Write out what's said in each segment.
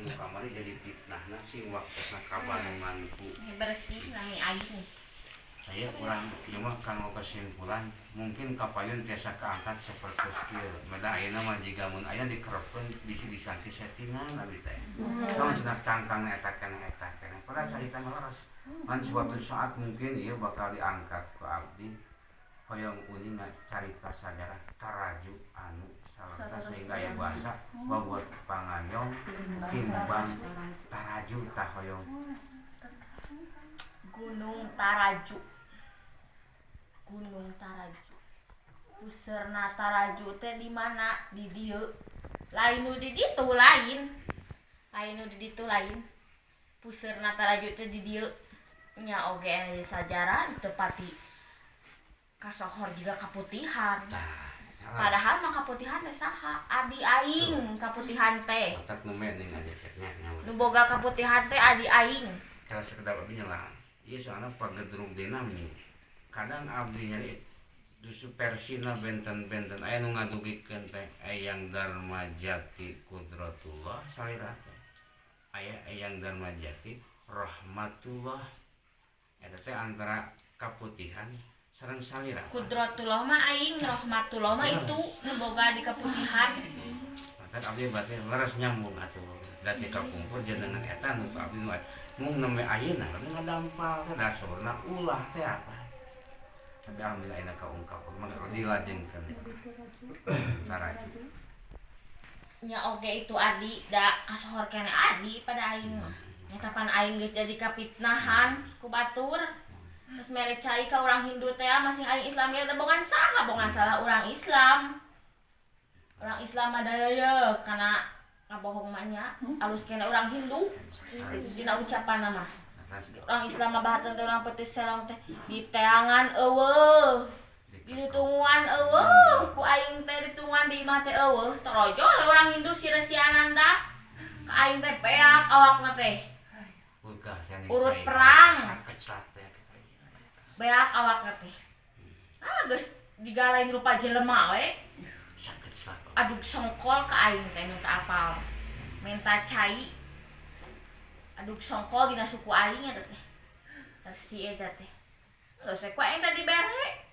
dan kamari jadi fitnah sih waktu kabanunganku bersih nami aing. Saya kurang mah kanggo kesimpulan mungkin kapayun tiasa keangkat seperti skill meda ayeuna mah jiga mun aya dikerepkeun bisi disangki settingan abi teh kalau cenah cangkang eta keneh padahal carita mah laras kan suatu saat mungkin ieu bakal diangkat ku abdi hoyong uninga carita sajarah taraju anu salanta sehingga aya bahasa babuat pangayong timbang taraju tah hoyong Gunung Taraju. Puserna Taraju teh di mana? Di dieu. Lain nu di ditu lain. Puserna Taraju teh di dieu. Nya oge aya sajarah teu pati kasohor juga kaputihan. Padahal mah kaputihan teh saha? Adi aing kaputihan teh. otak nu mening aja ceknya Nu boga kaputihan teh adi aing. kalau sekedar abdi nyelah iya soalnya pagedruk dinami kadang abdi nyari dusu persina benten-benten aya nu ngadugikeun teh Eyang Darmajati Kudratullah salira teh aya Eyang Darmajati Rahmatullah eta teh antara kaputihan sareng salira Kudratullah mah aing, rahmatullah mah itu nu boga di kaputihan. maka abdi berarti leres nyambung atuh dati kakumpul jenengan eta nu abdi nu mung neme ayeuna nu ngadampal teh dasurna ulah teh apa tapi alhamdulillah enak kaungkap mangga dilajengkeun taraju Nya oge itu adi da kasohor keneh adi pada aing mah. Eta pan aing geus jadi kapitnahan ku batur. Terus mere cai ka urang Hindu teh masing aing Islam ge teh bongan saha bongan salah urang Islam. Urang Islam mah daya kana ngabohong mah nya alus keneh urang Hindu. Dina ucapanna mah. Urang Islam mah bahateun teh urang peutis serong teh diteangan eueuh. Ditungguan eueuh ku aing teh ditungguan di imah teh eueuh. Torojo we urang Hindu siresiananda. Ka aing teh peak awakna teh. Urut perang. Beak awakna teh. Geus digalain rupa jelema we. Aduk songkol ka aing teh minta apal. Minta cai. Aduk songkol dina suku aing eta teh. Si eta teh. Geus we ku aing teh dibere.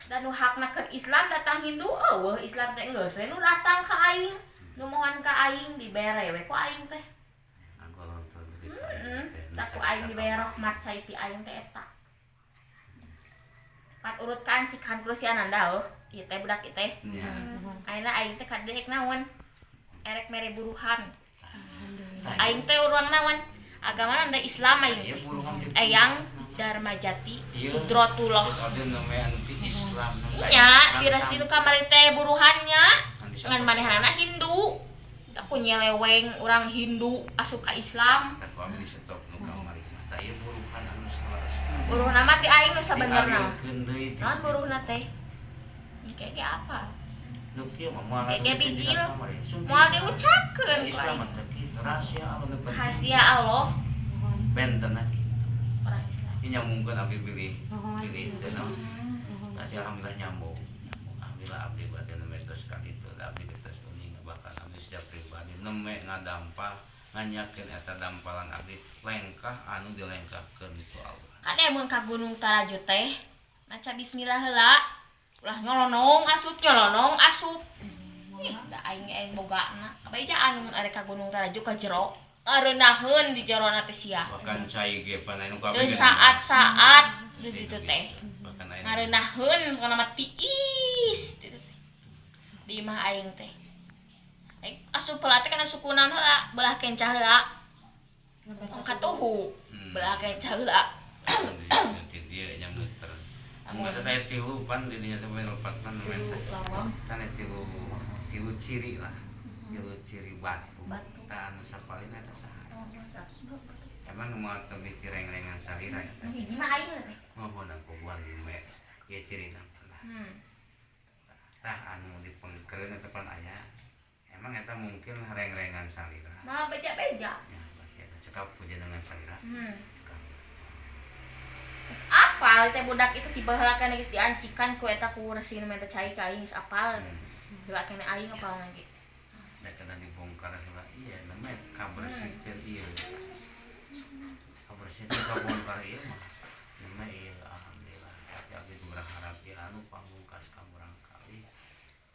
Dan nu hakna ke Islam datang Hindu eueuh Islam teh geus we nu datang ka aing. Nu mohon ka aing dibere we ku aing teh. Tak ku aing dibere rahmat cai ti aing teh eta. Pat urut ka ancikan ku si Ananda heuh. Ieu teh budak ieu teh. Ayeuna aing teh kadeuk naon? Erek mere buruhan. Aing teh urang naon? Agamana da Islam aing. Eyang Darmajati Kudratullah. Iya, tira situ kamari teh buruhannya. Ngan manehanana Hindu. Tak ku nyeleweng urang Hindu asup ka Islam. Buruhna mah ti aing nu sabenerna. Naon buruhna teh? Kayak apa? Kayak bijil. Moal diucapkeun ku aing. Rahasia Allah. Bentena gitu. Orang Islam. Ini nyambungkeun abdi pilih teh no. Tadi alhamdulillah nyambung. Alhamdulillah abdi buat metos kali itu abdi geus uning bahkan abdi sejak pribadi neme ngadampal nganyakeun eta dampalan abdi lengkah anu dilengkahkeun ku Allah. Kade mun ka Gunung Taraju teh maca bismillah heula. Ulah nyolonong asup. Da aing bogana. Abajaan mun are ka Gunung Taraju ka jero. Areunaheun di jerona teh sia. Bahkan cai ge panai nu kabeh. Saat-saat di ditu teh. Areunaheun kana mah tiis ditu teh. Di imah aing teh. Asup heula teh kana sukunan heula, belah kencah heula. Katuhu. Belah kencah heula. Di dieu nya muter. Mun eta teh tilu pan di dinya teh melopatna namanya teh. Can tilu ciri lah. Tilu ciri batu. Tah anu sapalina eta saha? Emang mau teu tireng-rengan salira eta. Hiji mah aing teh. Mohon aku buat me. Ieu cirina lah. Tah anu dipengkeun eta pan aya. Emang eta mungkin reng-rengan salira. Mah beja-beja. Ya, berarti eta cekap puja dengan salira. Geus apal teh budak itu tiba heula kana geus diancikan ku eta ku resi nu minta cai ka aing geus apal. Heula kana aing apal lagi. Da kana dibongkar heula ieu namanya kabre Masih kita bongkar ieu mah. Nama ieu alhamdulillah. Tapi berharap ieu anu pamungkas ka urang kali.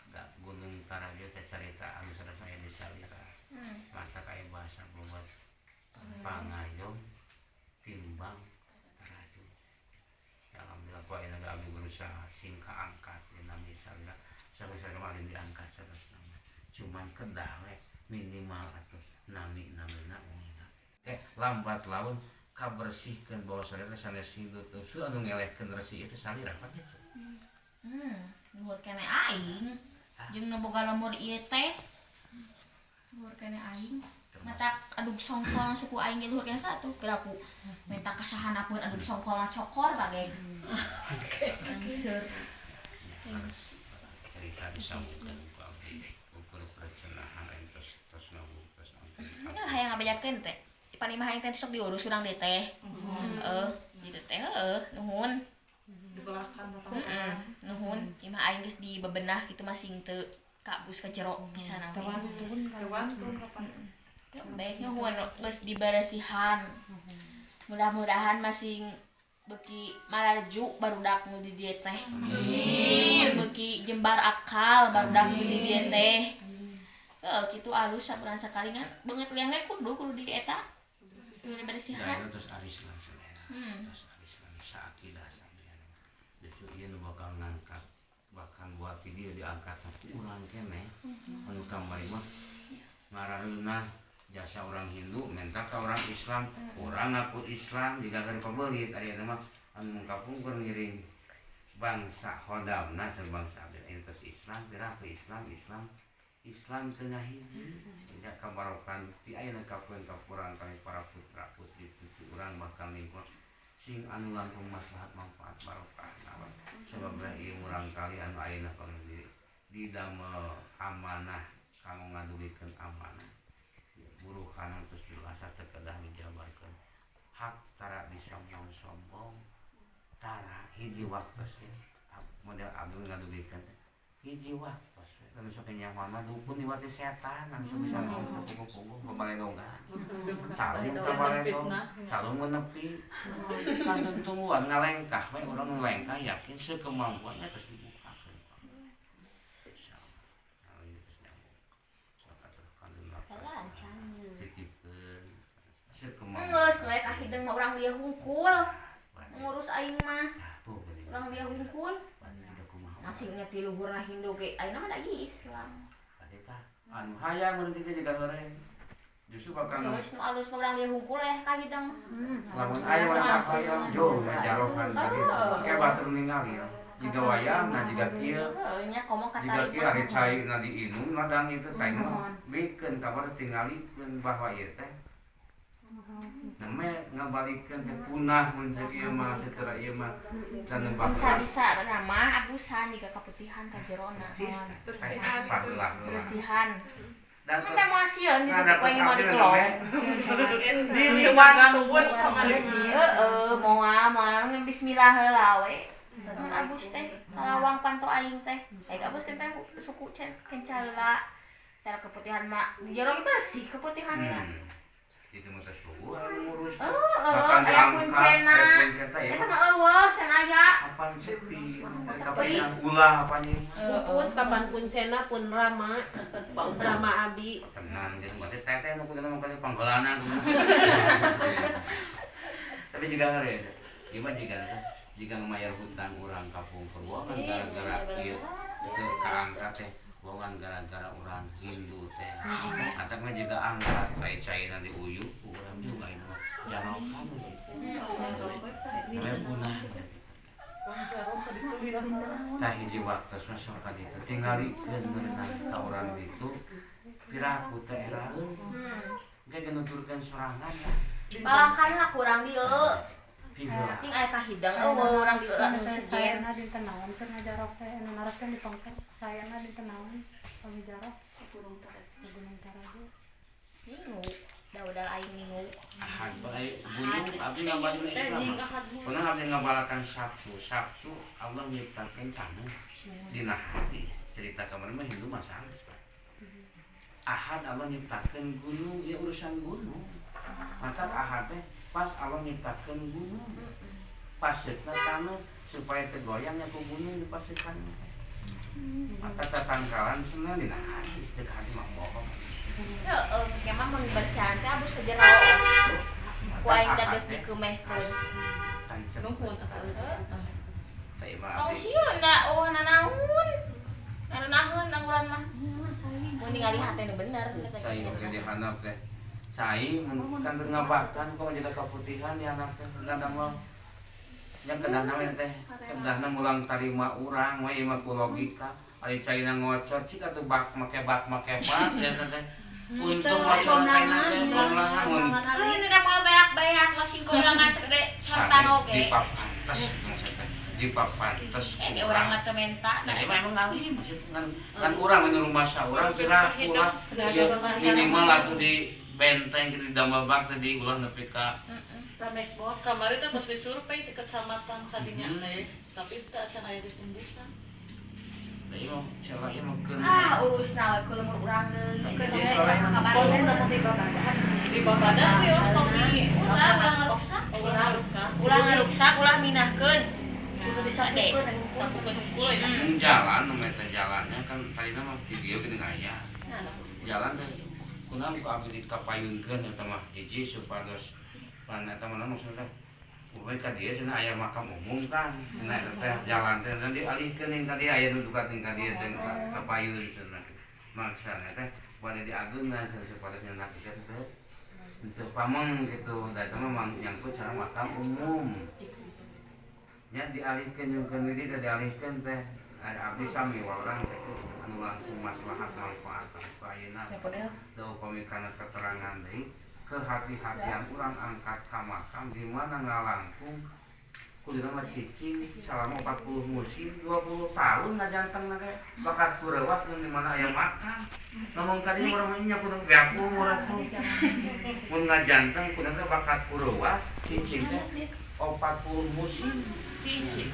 Da Gunung Tarajo teh carita anu saresna aya di salira. Mata kaya bahasa bobot pangayom timbang Tarajo. Alhamdulillah ku ayeuna abdi berusaha sing kaangkat dina misalna sanesana malin diangkat sanesna. Cuman kedah we minimal atuh nami-namina lambat laun kabersihkeun bawah salira sanes hidut teu anu ngelehkeun resi itu salira apa gitu. Luhur kene aing jeung nu boga lemur ieu teh. Luhur kene aing. Mata adug songkol suku aing ge luhur kene satu piraku. Menta kasahanapeun adug songkolna cokor bageg. Langseur. Cerita disambungkeun ku abdi ukur percenahan entos ngabuktos ampun. Hayang ngabejakeun teh. Panimah aing teh sok diurus urang deui teh. Gitu teh nuhun. Digolakan tatang. Nuhun. Imah aing geus dibebenah kitu mah sing teu kabus ka jero pisan we. Tewantun kapan? Baik nuhun geus diberesihan. Mudah-mudahan masing beuki maraju barudak nu di dieu teh. Amin. Beuki jembar akal barudak nu di dieu teh. Kitu alus sabulan sakali kan beungeut liang ge kudu di eta. Diberesihan. Terus aris langsung. Terus aris langsung sakidah sampean. Justru ieu nu bakal ngangkat bahkan buat video diangkat ku urang keneh. Anu kamari mah ngarareunah jasa orang Hindu minta ke orang Islam, orang ngaku Islam juga keur pabeulit ari eta mah anu mungkapungkeun ngiring bangsa khodamna sareng bangsa abdi entos Islam piraku Islam tengah hiji sehingga kabarokan ti ayeuna kapeun kapurang kami para putra putri cucu urang bakal lingkup sing anu langkung maslahat manfaat barokah naon sebab ieu urang kali anu ayeuna pangdi didamel amanah kanggo ngadulikeun amanah buruh kana terus dirasa terkedah dijabarkeun hak tara disombong-sombong tara hiji waktos model abdul ngadulikeun hiji waktos dan sok nyaman mah dukun diwati setan anu sok bisa ngomong kuku-kuku babalendongan talung kabalendong talung menepi kan tungguan ngalengkah we urang ngalengkah yakin sekemampuannya terus dibukakeun Geus we ka hideung mah urang dia hungkul. Ngurus aing mah. Urang dia hungkul. Masih nya ti luhurna Hindu ge ayeuna mah da Islam. Eta anu hayang mun teh juga goreng. Justru bakal geus nu alus urang dia hungkul ka hideung. Lamun aya urang hayang jauh ngajarokan tadi. Ke batur ningali jiga wayang nah jiga kieu. Nya komo ka jiga kieu ari cai na diinum ladang itu teh bikeun kabar tingalikeun bahwa ieu teh name ngabalikeun teh punah mun ceuk ieu mah secara ieu mah dan bisa nama abusan jiga kaputihan ka jerona bersihan dan teh moal sieun di titik we mau dikelong di tewantun heeh moal bismillah heula we mun abus teh kalawang panto aing teh aing abus teh suku kenca heula cara keputihan mah di jero ge bersih keputihanna itu mah teh ngurus aya kuncena eta mah eueuh can aya kapan sepi kapan ulah apanya Pupus kapan kuncena pun rama abi tenang jadi mah teteh nu kudu mah panggeulana tapi juga ngare gimana jika ngamayar hutang urang kapung perwongan gara-gara ieu itu kaangkat teh bogan gara-gara urang Hindu teh atak mah juga angkat bae caina diuyuh urang juga ini mah jarokan we punah tah hiji waktos mah sok ka ditu tingalikeun beunang ka urang ditu piraku teh eraeun ge genuturkeun sorangan balakan lah kurang dieu cing aya ka hideung eueuh urang dieu anu sejen sayana dinten naon keur ngajarok teh anu naroskeun di pangkat sayana dinten naon pamijarok Gunung Tarajo minggu daudal aing minggu ahad bae gunung abdi ngabalikeun Islam pernah abdi ngabalakan Sabtu Allah nyiptakeun taneuh dina hati cerita kemarin mah Hindu mah sanes Pak ahad Allah nyiptakeun gunung ya urusan gunung maka ahad teh pas Allah nyiptakeun gunung pasirna tanah supaya tergoyangnya ku gunung dipasirkannya maka tatangkalan senang dina hati sedekah hati mah bohong kemah mun bersihan teh abus ke jero ku aing teh geus dikumehkeun tancep Nuhun teh mah oh abdi sieun da nanaun narenaheun angguran mah mun ningali hatena bener saya oke di handap teh saya mun kan teu ngabahkan kok jadi kaputihan di anak teh kadang mah yang kadang we teh kadang mulang tarima urang we mah ku logika ari caina ngocor cik atuh bak make bak ya teh untung ngocor kaina teh kumlahan mun ini udah mau beak-beak masih kulangan segede sertan oge di papantes maksudnya di papantes urang mah teu menta nah emang ngalih masih ngan urang anu rumah saurang kira ulah minimal atuh di benteng di damel bak teh di ulah nepi ka Rames bos. Kamari teh pas disurvei di kecamatan kadinya teh, tapi teu acan aya di tembusan. Teh mah celah ieu mah keun urusna we ku lemur urang deui Jadi soalnya Konten temu di babadan. Di Babadan we topi. ulah rusak ulah ngaruksak ulah minahkeun Kudu disatukeun anu Sapukeun hukul ya. jalan nu eta jalannya kan tadina mah di dieu geuning aya. Jalan teh kunaon ku abdi dikapayunkeun eta mah hiji supados pan eta mah maksudna uwe ka dieu cenah aya makam umum kan. Cenah eta teh jalan teh nanti dialihkeun ning ka dieu aya nu dukat ning ka dieu teh kapayun cenah. Maksana teh bade diageunna supados nyeunah teh untuk pamong gitu da eta mah nyangkut cara makam umum. Nya dialihkeun jeung keun di dialihkeun teh ada abdi sami urang teh anu langkung maslahat manfaat ka ayeuna teu pamikana keterangan deui kehati-hatian urang angkat ka makam di mana ngalangkung kuduna mah cicing selama 40 musim 20 tahun ngajantengna ge bakat kurewas di mana aya makam ngomong ka dieu urang nya kudu beaku urang tuh mun ngajanteng kudu bakat kurewas cicing teh 40 musim cicing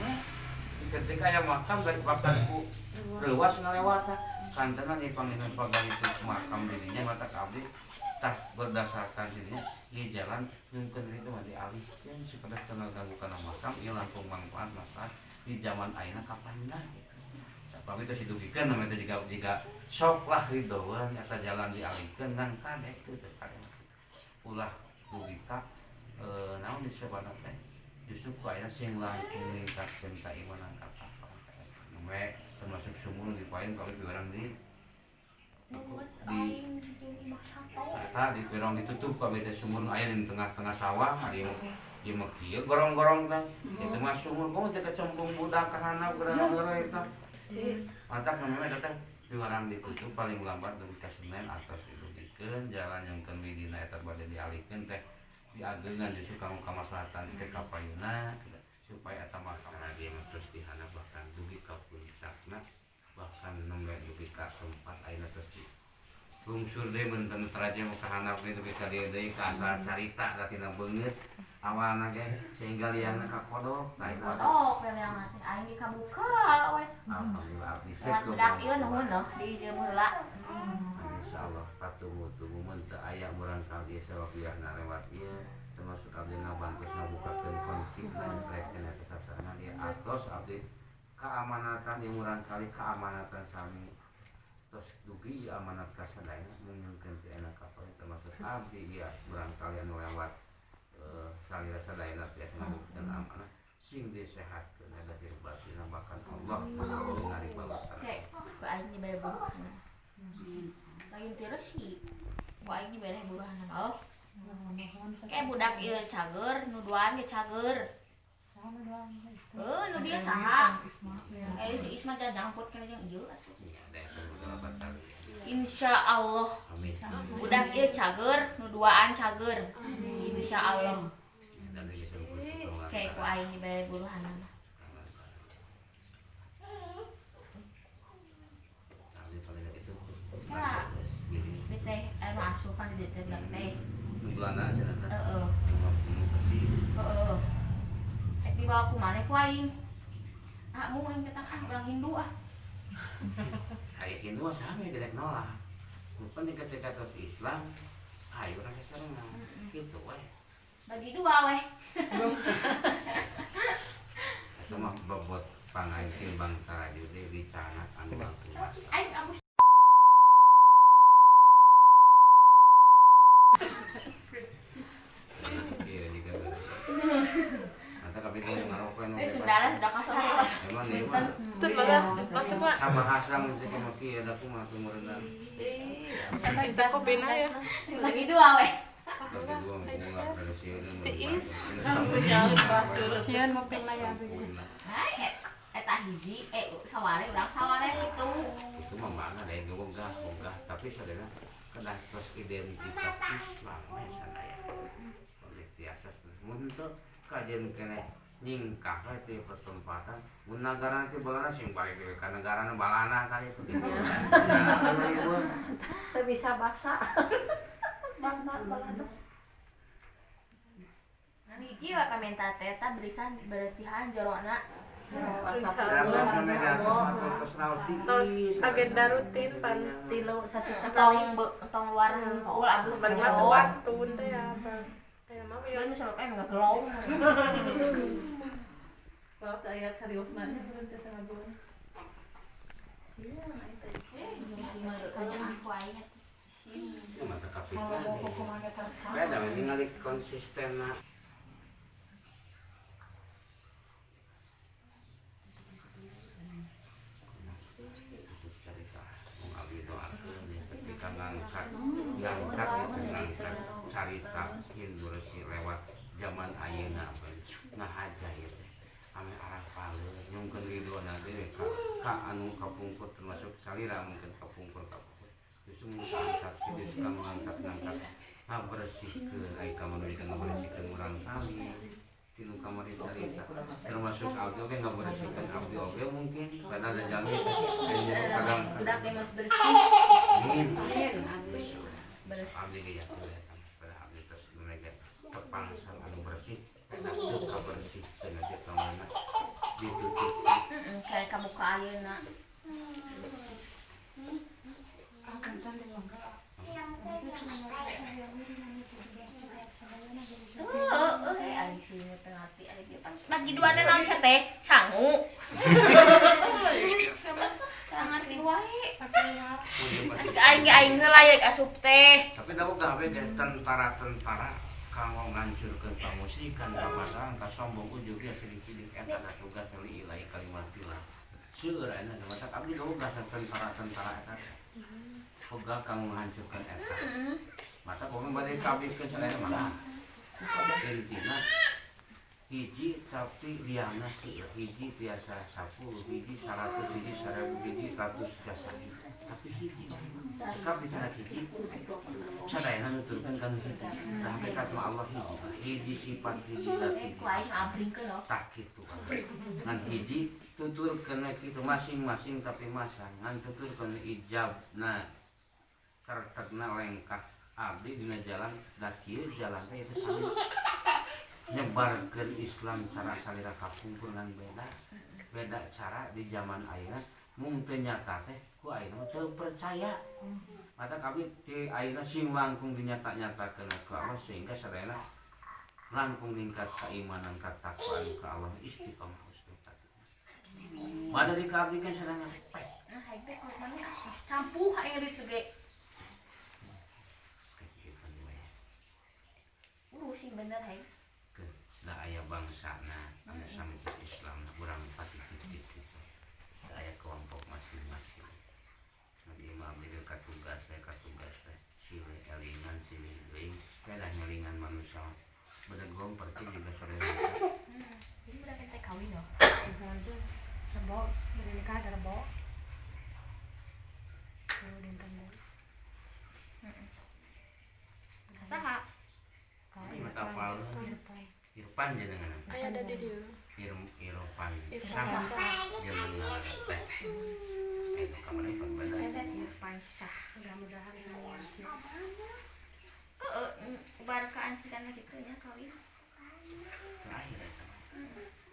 ketika aya makam dari bakat ku rewas ngalewat kantenan di panginan pagar itu makam dirinya mata abdi tah berdasarkan dirinya di jalan mungkin itu mah dialihkeun supaya teu ngaganggu kana makam ieu langkung manfaat masalah di zaman ayeuna kapanna gitu. Tapi itu sidugikeun namanya itu jika sok lah ridhoan eta jalan dialihkeun ngan kadek teu kadek. Ulah dugika naon disebutna teh justru ku ayeuna sing langkung ningkatkeun keimanan ka we termasuk sumur di pain kalau di orang di eta di perong ditutup ka beda sumur air di tengah-tengah sawah ari ieu mah kieu gorong-gorong teh itu mah sumur kok teh kecembung budak ka handap gara-gara eta mantap namanya eta di orang ditutup paling lambat dugi ka Senin atau didugikeun jalan yang keun midina eta bade dialihkeun teh diageunna justru kanggo kamaslahatan teh kapayuna supaya eta makam lagi terus dihandap bahkan dugi ka puncakna bahkan nembe dugi ka tempat ayeuna terus lungsur deui mun teu teraja ka handap deui dugi ka dieu deui ka asal carita satina beungeut awalna ge sehingga liangna ka kodok nah itu kodok liangna teh aing dikabuka we alhamdulillah abdi sek budak ieu nuhun di jeung heula insyaallah patumu mun teu aya barangkali sawapiahna lewat ieu termasuk abdi ngabantu ngabukakeun kunci rek kana kesasana dia atos abdi keamanatan yang murang kali keamanatan sami tos dugi ya amanat ka sadaya mungkin teh enak kapal termasuk abdi ya murang kali anu lewat salira sadaya teh ngabukakeun amanah sing disehatkeun ada dirbasina bahkan Allah ngari balasan ku aing di bae buruhana lain teu resi ku aing di bae buruhana oh kayak budak ieu cager nu duaan ge cager nu dia saha si Isma teh jangkut kana jeung ieu atuh insyaallah budak ieu cager nu duaan cager insyaallah kayak ku aing di bae buruhana ya teh anu asupan di teh teh belana cenah heeh dibawa ku maneh ku aing mu aing kata urang Hindu aya Hindu mah sami dedek nolak mun penting ketika terus Islam ayo rasa serengan gitu Bagi dua weh. Sama bobot pangain timbang tadi dicangat anu waktu mas. Aing abus. Iya juga. Nanti kabeh teh ngarokok nu. Sundala sudah kasar. Emang nih mah. Tuh mana? Masuk Pak. Sama hasang teh maki ada kumaha meureunan. Kita kopina ya. Bagi dua weh. Bagi dua mulak dari sieun. Tiis. Sieun ngopi lah ya begitu. Hai eta hiji saware urang saware gitu. Itu mah mana deh gogah tapi sadana kedah tos identitas Islam sadaya. Biasa mun teu kajian kene nyingkah teh pertempatan mun nagara teh balana sing balik dewe ka negarana balana kali itu. Teu bisa basa. Balana. Nah hiji wa kamenta teh eta beresihan jerona. Tos agenda rutin pan Tilu sasi sekali. Tong luar hungkul abus bagi bagi wantun teh ya Bang. Aya mah Iya, ya. misalnya enggak gelong. Kalau ayat serius nanya berarti sama gue. Kayak aku aja. Ya mata kapitan. Beda ningali konsistenna. ngangkat carita Hindu Resi lewat zaman ayeuna ngahajaib ame arah palu nyungkeun ridona teh ka anu kapungkur termasuk salira mungkin kapungkur justru mengangkat justru mengangkat ngabersihkeun ai kamari ngabersihkeun urang tali tinu kamari carita termasuk abdi oge ngabersihkeun abdi oge mungkin pada ada jami kadang Budak teh mas bersih. Bersih. abdi ge kelihatan pada abdi terus mereka terpangsang anu bersih enak teu kabersih teu ngajak ka mana ditutup Kayak kabuka ayeuna. Ari sini tengah hati ari dia pan. Bagi dua teh naon sia teh? Sangu. Tengah ngerti wae. Aing heula ya asup teh. tapi tahu gak we tentara-tentara kalau ngancurkeun pamusikan kapasang kasombong ujug ya sedikit eta ada tugas dari ilahi kalimatillah seueur ena mata abdi logas tentara-tentara eta boga kang menghancurkan eta mata pokoknya bade kabikeun sadaya mah intina hiji tapi liana seueur hiji biasa 10 hiji 100 hiji 1000 hiji 100 jasa tapi hiji sikap di sana hiji sadayana nuturkeun kana hiji da hakikat mah Allah hiji sifat hiji Ku aing abringkeun loh. tak kitu ngan hiji tuturkeun kitu masing-masing tapi masang ngan tuturkeun ijabna karakterna lengkap abdi dina jalan da kieu jalan teh itu salih nyebarkeun Islam cara salira kapungkur ngan beda cara di zaman ayeuna mung teu nyata teh ku ayeuna teu percaya mata kami ti ayeuna sing langkung dinyata-nyatakeun ka Allah sehingga sadayana langkung ningkat keimanan katakwaan ka Allah istiqomah husnul khatimah mada di kabdi kan sadayana pek Nah, haik teh kulit mana campuh aing di teu ge. kegiatan we Sing bener haik. ke da aya bangsana anu sami Islam urang pati titik gitu da aya kelompok masing-masing nabi imam di katugas silih elingan silih deui kadah ngelingan manusia bedegom percing juga sore Ini berapa teh kawin loh. Rebo, beri nikah ada rebo. Tuh dinten deh. Saha? mata apal Irfan jenengan Aya ada di dieu. Irfan Irfan sang jenengan teh itu kamari berbeda Pansah. Mudah-mudahan semua sukses. Barkaan sih karena gitu ya kawin. terakhir eta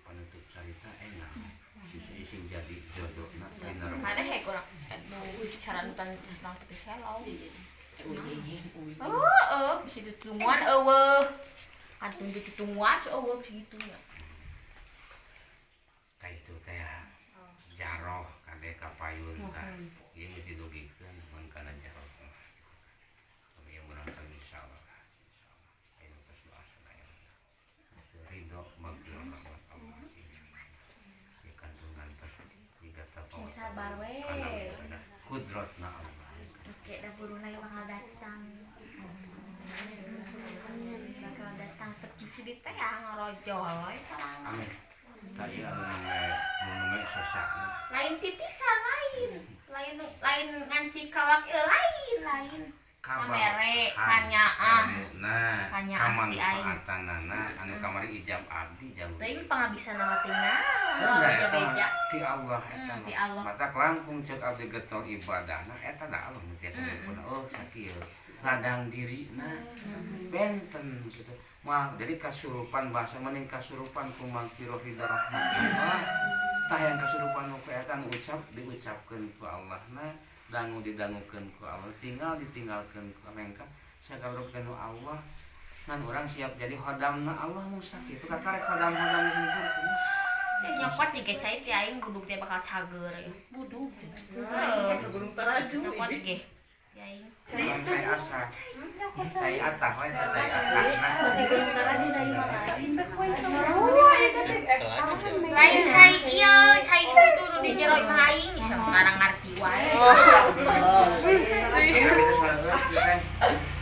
penutup cerita enak bisa ising jadi jodohna bener Ada haik urang. Aduh, cara nutan nang putih selo. Bisa ditungguan eueuh. Antun ditutungguan seeuweuk segitu ya. Ka itu teh jaroh kade kapayun tah. Ieu mesti dugikeun mun kana jaroh. Kami yang berangkat insyaallah. Ayo tos doa sadaya. Ridho maghfirah rahmat Allah. Ya kandungan tos tiga tapau. Sabar we. Kudratna Allah. Oke, da buruna bakal datang. Bakal datang terkusi di teh ngarojol we parangan. Amin. Tak iya anu sosakna. Lain titisan lain nganci kawak lain. Kamere kanyaah. Nah, Kanyaah ti aing. kamanfaatanana anu kamari ijab abdi jauh. Teuing pangabisan ngatingna. Eta Beja-beja. ti Allah eta. Ti Allah. Mata langkung ceuk abdi getol ibadahna eta da Allah nu tiasa dipun. Oh sakieu. Ladang dirina. Benten kitu. Mah jadi kasurupan bahasa mending kasurupan ku magfirah ridha rahmat Allah. Tah yang kasurupan nu eta nu diucapkeun ku Allahna. Dangu didangukeun ku Allah, tinggal ditinggalkeun ku mengka sagalurkeun ku Allah. Ngan urang siap jadi khodamna Allah musak itu kakares khodam-khodam singkurkeun. Teh nyokot di cai ti aing buduk teh bakal cager ya. Buduk. Burung taraju Nyokot ini. ge. Ya aing. Sampai asa. Sai atah we sai atah. Berarti gunung tarani dari mana? Lain cai ieu, cai itu dulu di jero imah aing bisa ngarang ngarti wae.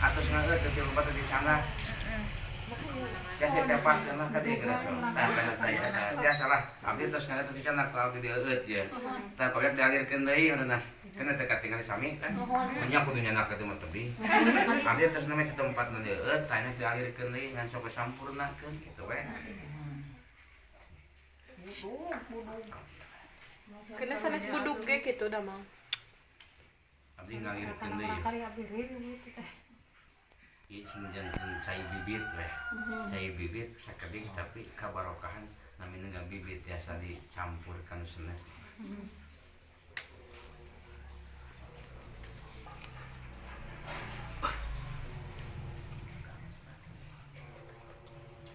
Atus ngaeuh teu tilu batu di sana. Jasa tepat kana ka dieu geus. Tah kana saya biasalah abdi tos ngaeuh teu di sana ku abdi dieueut je. Tah pabrik dialirkeun deui urang. Kana teu katingal sami kan. Nya kudu nyanak kitu mah tebing. Abdi tos neme di tempat nu dieueut tah dialirkeun deui ngan sok sampurnakeun kitu we. Kena sanes buduk ge gitu dah mah. Abdi ngalirkeun deui. Kali abdi rieu gitu teh. Ieu janten cai bibit we. Cai bibit sakedik tapi kabarokahan nami nenggang bibit biasa dicampurkan sanes.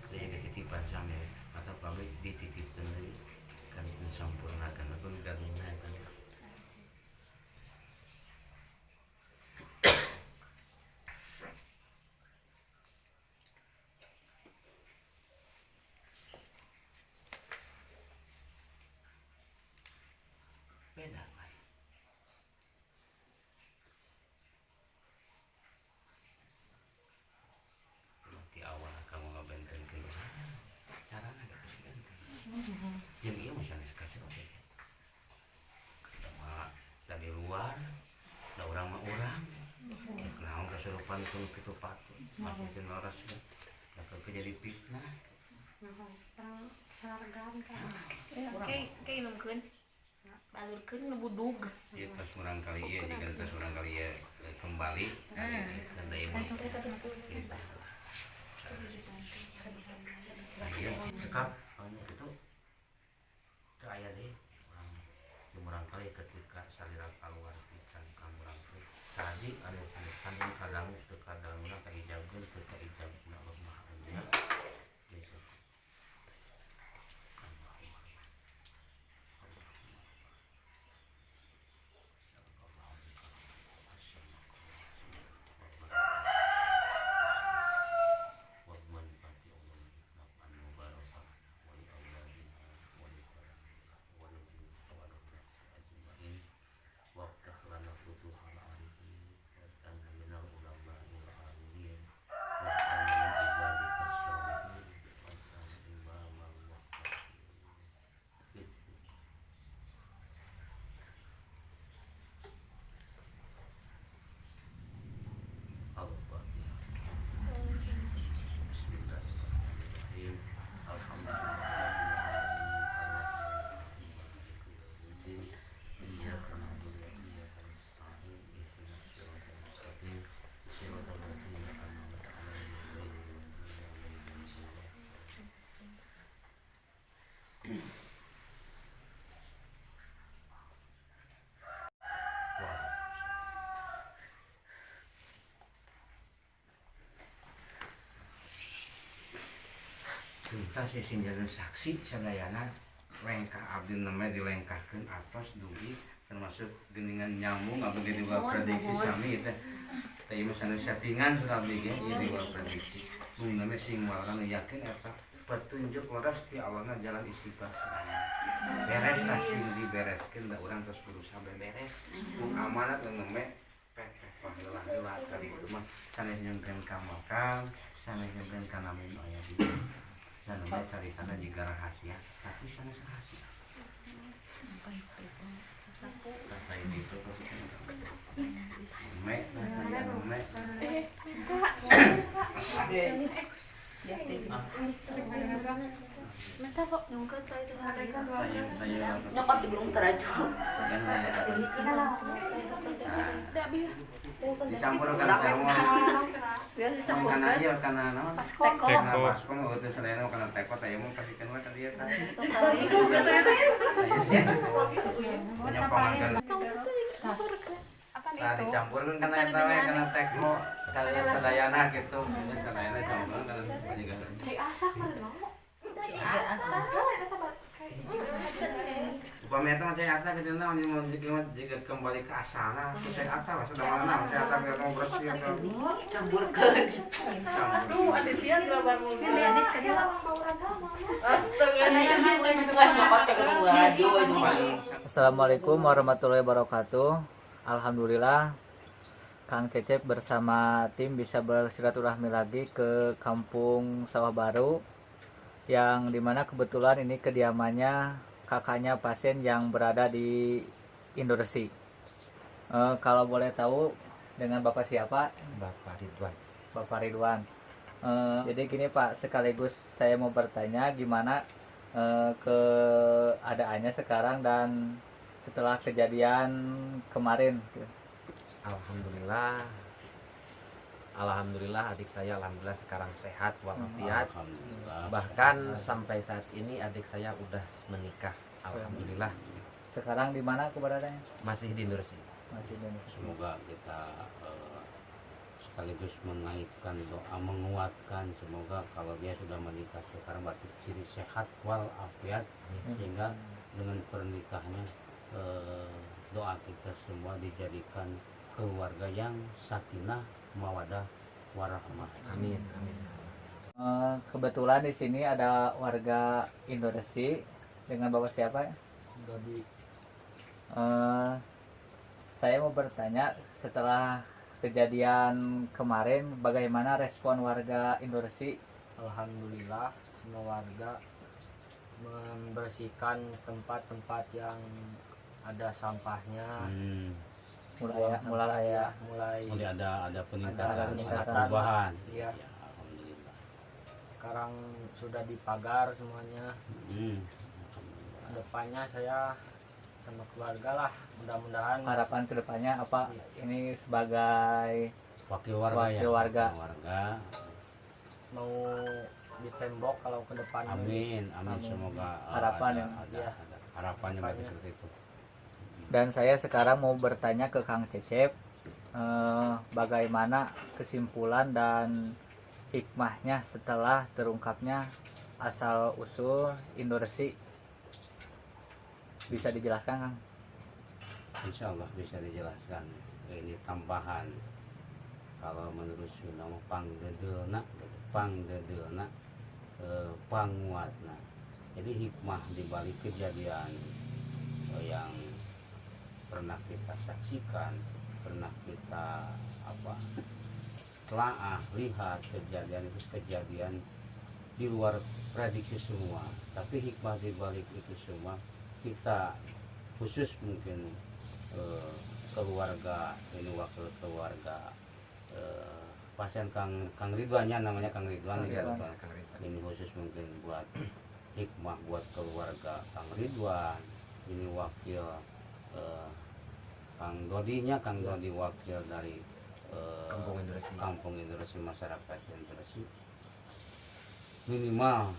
Dia ketitipan sami atau pabrik dititipkeun deui kan sampurnakeun pun gadungna kan. Beda kan. Di awal kamu ngabentenkeun carana geus benten. Jeung ieu mah sanes kacau teh. Mah dari luar, da urang mah urang. Naon kasurupan kudu kitu patut. Masukin laras da jadi fitnah. Perang sargan kan. Oke, numkeun. Balurkeun nu budug. Ieu tos urang kali ieu jika tos urang kali ieu kembali ka deui mah. Iya, sekap anu itu teu aya deui urang jumurang kali ketika salira kaluar ti can kamurang teh tadi anu kandung kadang teu kadangna ka ijabkeun teu ka ijabna Allah Maha Esa. kita sih jadi saksi sadayana lengkah abdi namanya dilengkahkan atas dugi termasuk geningan nyambung abdi di luar prediksi sami itu tapi misalnya settingan sudah abdi ge di luar prediksi mung namanya sing warna yakin eta petunjuk waras ti awalnya jalan istiqomah beres lah sing dibereskeun da urang terus berusaha beres mung amanat namanya pepeh paheula kali itu mah sanes nyengkeun ka makam sanes nyengkeun ka namun aya di dan namanya cari sana juga rahasia tapi sana rahasia kata ini itu mek Minta kok. Nyungket saya itu sampai kan Nyokot di belum teraju. dicampurkan semua biasa karena campurkan iya karena naon teko karena baskom itu selain karena teko teh mau kasihkan lah ke dia kan sekali banyak pemakan Apa nah itu? dicampurkan karena eta we karena teko karena sadayana gitu sadayana campuran karena juga Cai asak mah mau. asa upami eta saya ata gitu naon mau juga kembali ke asalna saya ata sudah mana saya ata mau bersih atau Campurkan. campur Aduh, ada siang geraban mulu. kan diadit kan dia Astaga. Assalamualaikum warahmatullahi wabarakatuh. Alhamdulillah Kang Cecep bersama tim bisa bersilaturahmi lagi ke kampung Sawah Baru yang dimana kebetulan ini kediamannya kakaknya pasien yang berada di Indoresi. Kalau boleh tahu dengan Bapak siapa? Bapak Ridwan Bapak Ridwan. Jadi gini Pak, sekaligus saya mau bertanya gimana keadaannya sekarang dan setelah kejadian kemarin. Alhamdulillah adik saya alhamdulillah sekarang sehat walafiat. Bahkan sampai saat ini adik saya udah menikah. Alhamdulillah Sekarang di mana keberadaannya? masih di Indoresi. Masih di Indonesia. semoga kita sekaligus menaikkan doa menguatkan semoga kalau dia sudah menikah sekarang berarti ciri sehat walafiat sehingga dengan pernikahannya doa kita semua dijadikan keluarga yang sakinah mawadah warahmah. Amin amin. Kebetulan di sini ada warga Indonesi dengan Bapak siapa ya? Dodi. Saya mau bertanya setelah kejadian kemarin bagaimana respon warga Indonesi? Alhamdulillah semua warga membersihkan tempat-tempat yang ada sampahnya. Mulai Mulai ada peningkatan, Ada perubahan. Iya. Ya, alhamdulillah. Sekarang sudah dipagar semuanya. Depannya saya sama keluarga lah, mudah-mudahan harapan kedepannya apa? Ini sebagai Wakil warga Wakil warga. mau ditembok kalau ke depan. Amin, Amin. semoga Harapan yang- ada harapannya bagus seperti itu. Dan saya sekarang mau bertanya ke Kang Cecep bagaimana kesimpulan dan hikmahnya setelah terungkapnya asal usul Indoresi, bisa dijelaskan Kang? Insya Allah bisa dijelaskan. Ini tambahan kalau menurut Sunda pangdedelna panguatna. Jadi hikmah dibalik kejadian yang pernah kita saksikan, pernah kita telaah lihat kejadian itu kejadian di luar prediksi semua. Tapi hikmah dibalik itu semua kita khusus mungkin keluarga ini wakil keluarga pasien Kang Ridwannya namanya Kang Ridwan ya, ini khusus mungkin buat hikmah buat keluarga Kang Ridwan, ini wakil Kang Dodi wakil dari Kampung Indoresi masyarakat Indoresi minimal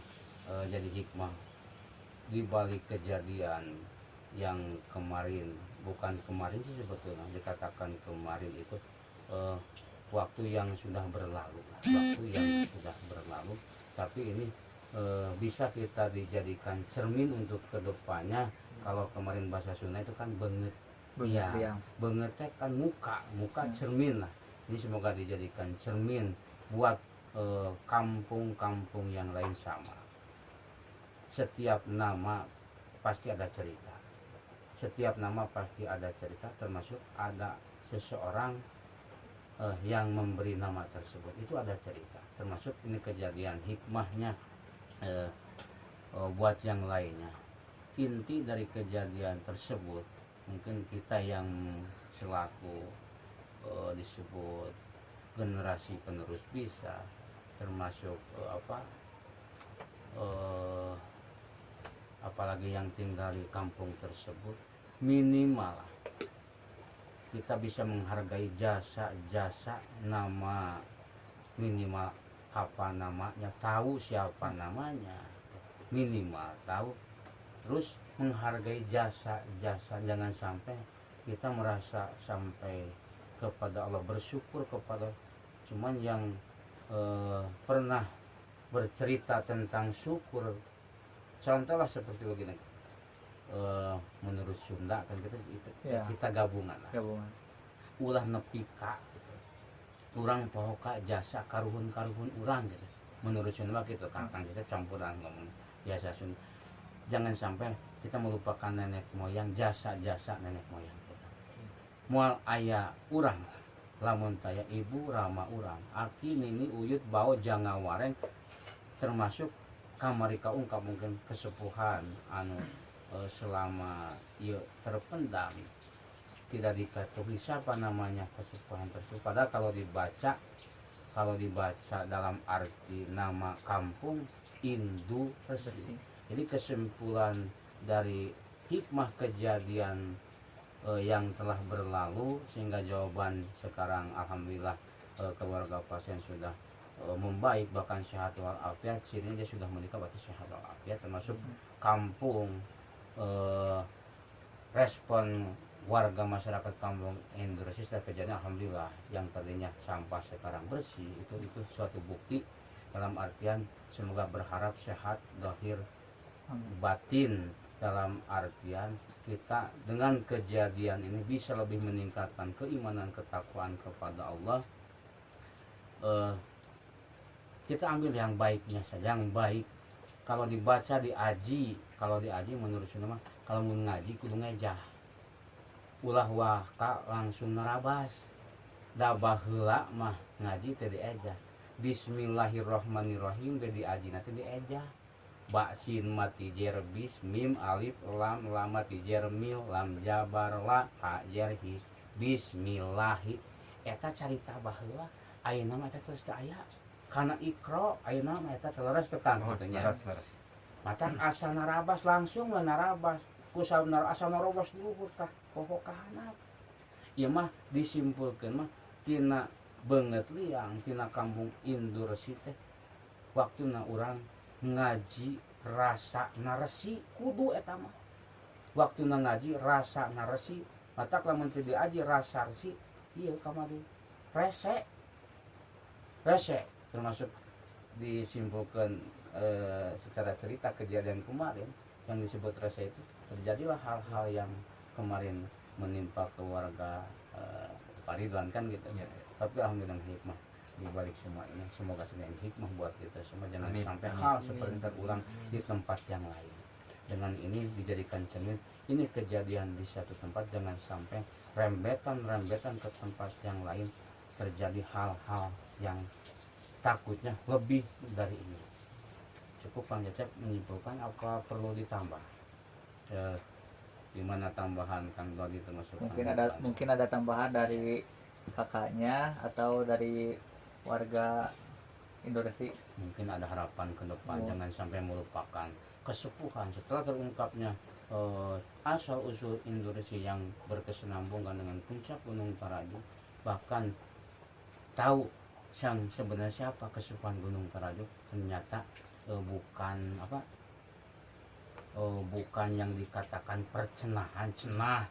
jadi hikmah di balik kejadian yang kemarin, bukan kemarin sih sebetulnya dikatakan kemarin itu waktu yang sudah berlalu, tapi ini bisa kita dijadikan cermin untuk kedepannya. Kalau kemarin bahasa Sunda itu kan benget. Begitu Iya, yang banget teh kan muka cermin lah. Ini semoga dijadikan cermin buat kampung-kampung yang lain sama. Setiap nama pasti ada cerita. Setiap nama pasti ada cerita, termasuk ada seseorang yang memberi nama tersebut. Itu ada cerita. Termasuk ini kejadian hikmahnya buat yang lainnya. Inti dari kejadian tersebut mungkin kita yang selaku disebut generasi penerus bisa, termasuk apalagi yang tinggal di kampung tersebut, minimal kita bisa menghargai jasa-jasa nama, minimal apa namanya, tahu siapa namanya, minimal tahu, terus menghargai jasa-jasa. Jangan sampai kita merasa sampai kepada Allah, bersyukur kepada cuman yang pernah bercerita tentang syukur. Contohlah seperti begini, menurut Sunda kan kita gabungan lah. gabungan. Ulah nepika urang pohoka jasa karuhun-karuhun urang gitu. Menurut Sunda gitu kan kita campuran ngomong biasa Sunda. Jangan sampai kita melupakan nenek moyang, jasa-jasa nenek moyang kita. Moal aya urang, lamun taya ibu rama urang, aki nini uyut bau janga wareng, termasuk kamari kaungkap mungkin kesepuhan anu selama ieu terpendam tidak diketahui siapa namanya kesepuhan tersebut. Padahal kalau dibaca dalam arti nama kampung Indu Resi. Jadi kesimpulan dari hikmah kejadian yang telah berlalu, sehingga jawaban sekarang alhamdulillah keluarga pasien sudah membaik, bahkan sehat walafiat. Cirinya dia sudah menikah, berarti sehat walafiat. Termasuk kampung, respon warga masyarakat kampung Indonesia setelah kejadian alhamdulillah, yang tadinya sampah sekarang bersih. Itu suatu bukti, dalam artian semoga berharap sehat dohir batin, dalam artian kita dengan kejadian ini bisa lebih meningkatkan keimanan, ketakwaan kepada Allah. Kita ambil yang baiknya saja, yang baik. Kalau dibaca diaji, menurut Sunda mah kalau mau ngaji kudu ngejah. Ulah waka langsung nerabas. Da baheula mah ngaji teh diejah. Bismillahirrahmanirrahim ge diaji nanti diejah. Ba sin mati jer bis mim alif lam mati jer mil lam jabar la ha jer hi bismillahi. Eta carita baheula ayeuna mah eta terus teu aya. Kana ikro ayeuna mah eta leres teu kang kitu nya. Matan asa narabas langsung we narabas. Kusab asa narabas luhur tah pokok ka handap. Ieu mah disimpulkeun mah tina beungeut liang tina kampung Indu Resi teh. Waktuna urang ngaji rasa naresi kudu eta mah. Waktuna ngaji rasa naresi, matak lamun teu diaji rasa resi, ieu kamari rese. Termasuk disimpulkan secara cerita kejadian kemarin yang disebut rese itu, terjadilah hal-hal yang kemarin menimpa keluarga Pak Ridwan kan gitu. Tapi alhamdulillah hikmah di balik semua ini, semoga semuanya hikmah buat kita semua. Jangan sampai hal seperti terulang di tempat yang lain. Dengan ini dijadikan cermin, ini kejadian di satu tempat, jangan sampai rembetan ke tempat yang lain terjadi hal-hal yang takutnya lebih dari ini. Cukup Kang Cecep menyimpulkan, apa perlu ditambah? Gimana tambahan Kang Dodi termasuk? Mungkin ada tambahan dari kakaknya atau dari warga Indonesia. Mungkin ada harapan ke depan, jangan sampai melupakan kesepuhan setelah terungkapnya asal usul Indonesia yang berkesinambungan dengan puncak Gunung Paraju. Bahkan tahu yang sebenarnya siapa kesepuhan Gunung Paraju, ternyata bukan yang dikatakan percenahan, cenah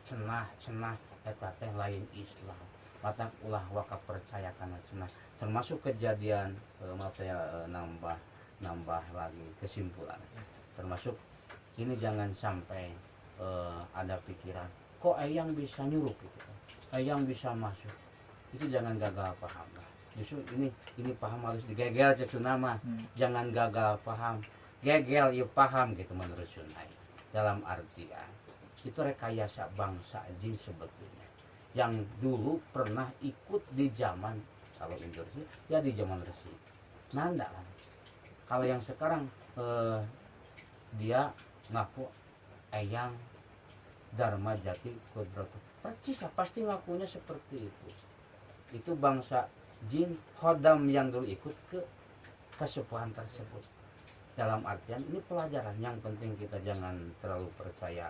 eta teh lain Islam. Matak ulah waka percaya kana cenah. Termasuk kejadian maaf saya nambah nambah lagi kesimpulan, termasuk ini jangan sampai ada pikiran kok Eyang bisa nyuruh gitu, Eyang bisa masuk, itu jangan gagal paham lah. Justru ini paham harus digegel cek Sunama, jangan gagal paham, gegel yuk paham gitu menurut Sunai. Dalam artian itu rekayasa bangsa jin sebetulnya yang dulu pernah ikut di zaman, kalau Indonesia ya di zaman Resi Nanda kan. Kalau yang sekarang dia ngaku Eyang Dharma Jati Kudratu, percis lah pasti ngakunya seperti itu. Itu bangsa jin Khodam yang dulu ikut ke kesepuhan tersebut. Dalam artian ini pelajaran yang penting, kita jangan terlalu percaya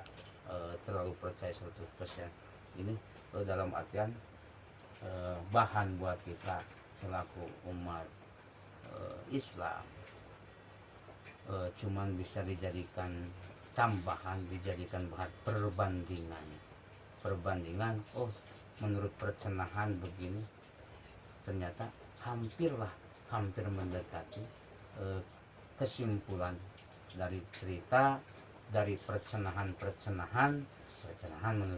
100%. Ini dalam artian bahan buat kita selaku umat Islam, cuman bisa dijadikan tambahan, dijadikan bahan perbandingan. Oh, menurut percenahan begini, ternyata hampir mendekati kesimpulan dari cerita, dari percenahan menurut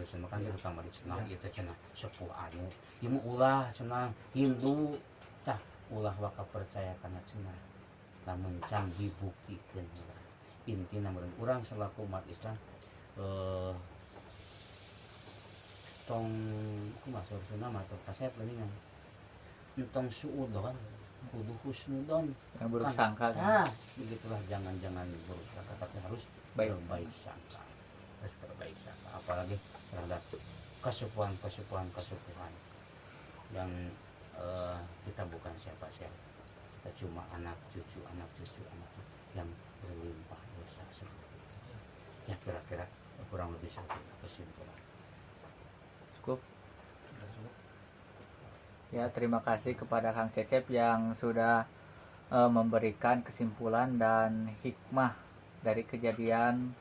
saya kan terutama di cenah itu cenah sepuh anu ieu ulah cenah Hindu tah ulah waka percaya kana cenah lamun can dibuktikan. Intina meureun urang selaku umat Islam tong kumaha saurusna mah tong kasep geuningan tong suudon kudu husnudon, yang buruk sangka kan? Nah, begitulah, jangan buruk sangka, tapi harus berbaik sangka, apalagi terhadap kesepuhan yang kita bukan siapa-siapa, kita cuma anak cucu yang berlimpah dosa seperti itu. Ya kira-kira kurang lebih seperti kesimpulan. Cukup. Ya, terima kasih kepada Kang Cecep yang sudah memberikan kesimpulan dan hikmah dari kejadian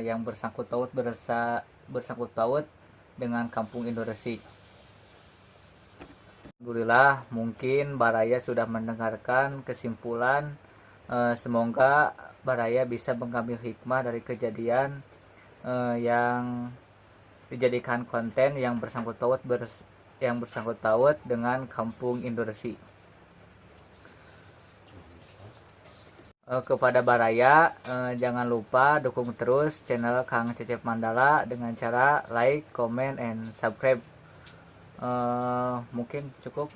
yang bersangkut paut dengan Kampung Indoresi. Alhamdulillah, mungkin Baraya sudah mendengarkan kesimpulan. Semoga Baraya bisa mengambil hikmah dari kejadian yang dijadikan konten yang bersangkut paut dengan Kampung Indoresi. Kepada Baraya, jangan lupa dukung terus channel Kang Cecep Mandala dengan cara like, comment, and subscribe. Mungkin cukup.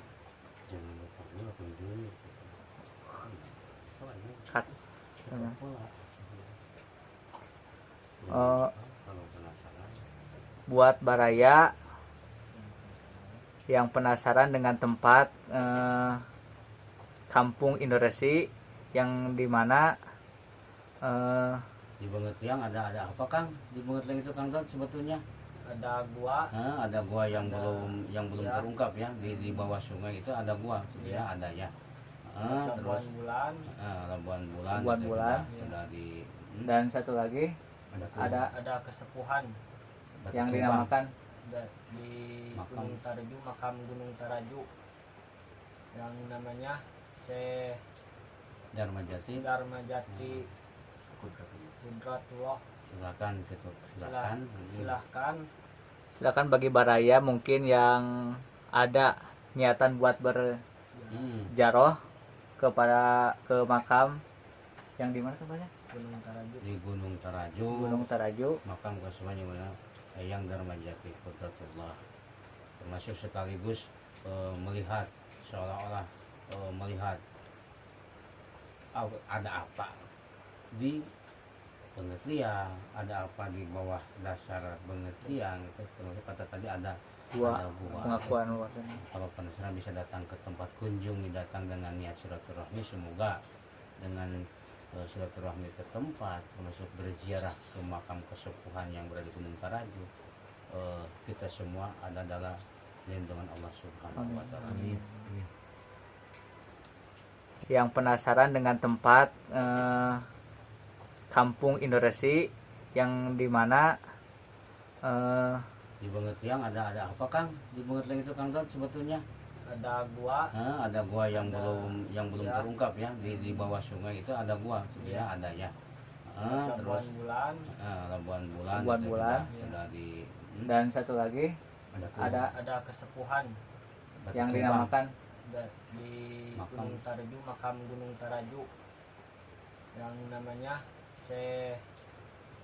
Cut. Buat Baraya yang penasaran dengan tempat Kampung Indoresi yang dimana di Bengetiang ada apa Kang? Di Bengetiang itu Kang sebetulnya Ada gua. ada gua yang belum terungkap ya, di bawah sungai itu ada gua ya, ada ya. Terus Bulan. Labuan Bulan. Ada di dan satu lagi ada kesepuhan Batu yang Tumbang. dinamakan di Makam. Gunung Taraju, makam Gunung Taraju yang namanya Syekh Dharma Jati. Kudratullah. Silakan bagi Baraya mungkin yang ada niatan buat berjaroh ke makam yang di mana tempatnya? Di Gunung Taraju. Gunung Taraju. Makam kesemuanya mana Eyang Dharma Jati Kudratullah, termasuk sekaligus melihat seolah-olah melihat ada apa di Bengetiang, ada apa di bawah dasar Bengetiang, itu termasuk kata tadi ada gua. Pengakuan warga. Kalau penasaran bisa datang ke tempat kunjung, datang dengan niat silaturahmi, semoga dengan silaturahmi ke tempat, termasuk berziarah ke makam kesepuhan yang berada di Gunung Taraju, kita semua ada dalam lindungan Allah Subhanahu wa Ta'ala. Yang penasaran dengan tempat Kampung Indoresi yang dimana Di Bengetiang ada apa Kang? Di Bengetiang itu Kang sebetulnya ada gua. Ada gua yang belum Ya. terungkap ya, di bawah sungai itu ada gua ya, ada ya. Terus Labuan Bulan. Labuan Bulan. Labuan itu Bulan. sudah di Dan satu lagi ada Ada kesepuhan Batu yang Tumbang. dinamakan di Makam. Gunung Taraju, makam Gunung Taraju yang namanya Syekh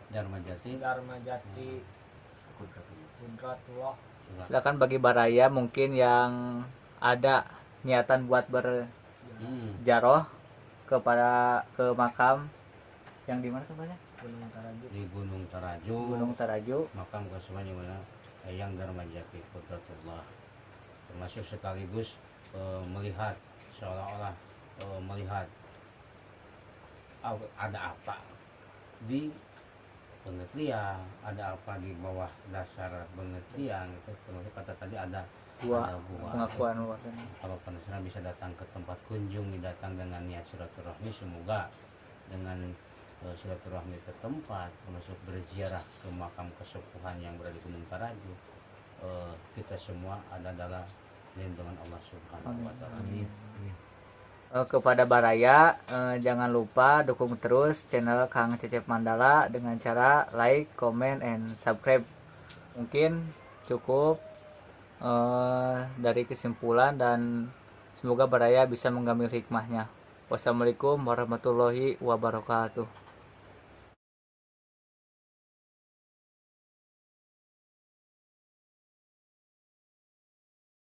Dharma Jati. Dharma Jati Kudratullah. silakan bagi baraya mungkin yang ada niatan buat berjaroh ke makam yang di mana tempatnya? Gunung Taraju. Di Gunung Taraju. Gunung Taraju. Makam kesemuanya mana? Yang Dharma Jati Kudratullah. Termasuk sekaligus melihat seolah-olah melihat ada apa di pengertian, ada apa di bawah dasar pengertian itu, termasuk kata tadi ada Gua gua. pengakuan luasan. Kalau penasaran bisa datang ke tempat kunjung, datang dengan niat silaturahmi, semoga dengan silaturahmi ke tempat, termasuk berziarah ke makam kesepuhan yang berada di Gunung Taraju, kita semua ada dalam lindungan Allah Subhanahu wa Ta'ala. Kepada baraya jangan lupa dukung terus channel Kang Cecep Mandala dengan cara like, comment, and subscribe. Mungkin cukup dari kesimpulan dan semoga baraya bisa mengambil hikmahnya. Wassalamualaikum warahmatullahi wabarakatuh.